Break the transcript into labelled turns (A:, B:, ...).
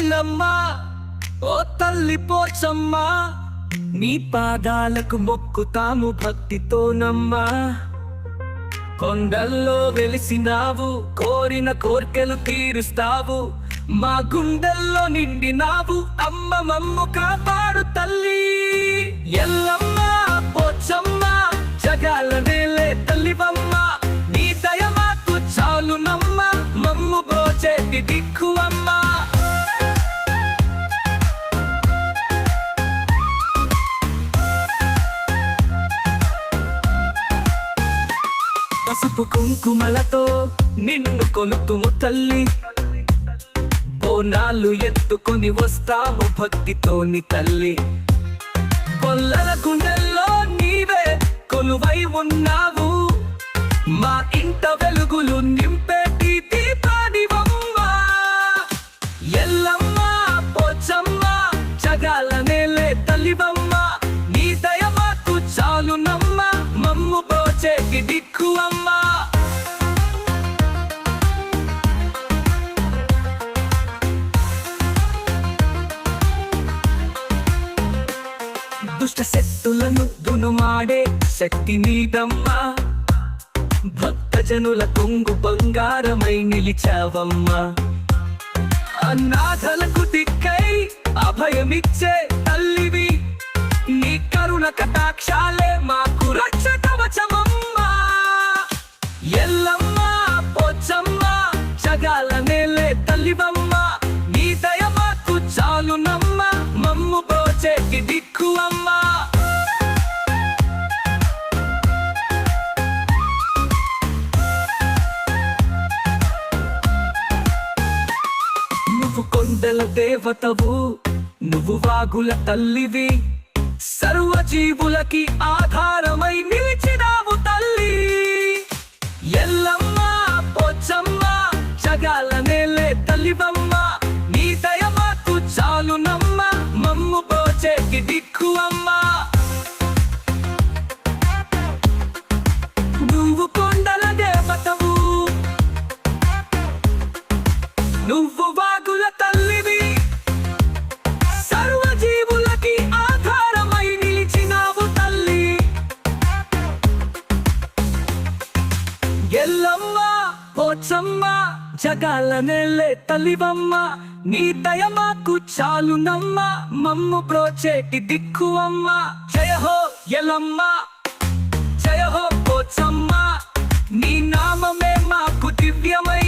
A: ఎల్లమ్మ ఓ తల్లి పోచమ్మ నీ పాదాలకు మొక్కుతాము భక్తితోనమ్మా కొండల్లో వెలిసినావు కోరిన కోర్కెలు తీరుస్తావు మా గుండెల్లో నిండినావు అమ్మ మమ్ము కాపాడు తల్లి ఎల్లమ్మ పోచమ్మ జగాల నేలే తల్లివమ్మ నీ దయ మాకు చాలునమ్మ మమ్ము బ్రోచేటి దిక్కువమ్మ పసుపు కుంకుమలతో నిన్ను కొలుతుము తల్లి బోనాలు ఎత్తుకొని వస్తాము భక్తితోని తల్లి కొల్లల గుండెల్లో నీవే కొలువై ఉన్నావు మా ఇంట వెలుగులు నింపేటి దీపానివమ్మ ఎల్లమ్మ పోచమ్మ జగాల నేలే తల్లివమ్మ నీ దయ మాకు చాలునమ్మ మమ్ము బ్రోచేటి దిక్కువమ్మ దుష్ట శక్తులను దునుమాడే శక్తి నీదమ్మా భక్తజనుల కొంగు బంగారమై నిలిచావమ్మా అనాథలకు దిక్కై అభయమిచ్చే తల్లివి నీ కరుణ కటాక్షాలే మాకు రక్ష కవచమమ్మా ఎల్లమ్మ పోచమ్మ జగాల నేలే తల్లివమ్మ నీ దయ మాకు చాలునమ్మ మమ్ము బ్రోచేటి దిక్కువమ్మ నువ్వు కొండల దేవతవు నువ్వు వాగుల తల్లివి సర్వజీవులకి ఆధారమై నిలిచినావు తల్లి ఎల్లమ్మ పోచమ్మ జగాల నేలే తల్లివమ్మ నీ దయ మాకు చాలునమ్మ మమ్ము బ్రోచేటి దిక్కువమ్మ నువ్వు కొండల దేవతవు నువ్వు వాగుల తల్లివి సర్వజీవులకి ఆధారమై నిలిచినావు తల్లి ఎల్లమ్మ పోచమ్మ జగాల నేలే తల్లివమ్మ నీ దయ మాకు చాలునమ్మ మమ్ము బ్రోచేటి దిక్కువమ్మ జయ హో ఎల్లమ్మ జయ హో పోచమ్మ నీ నామమే మాకు దివ్యమై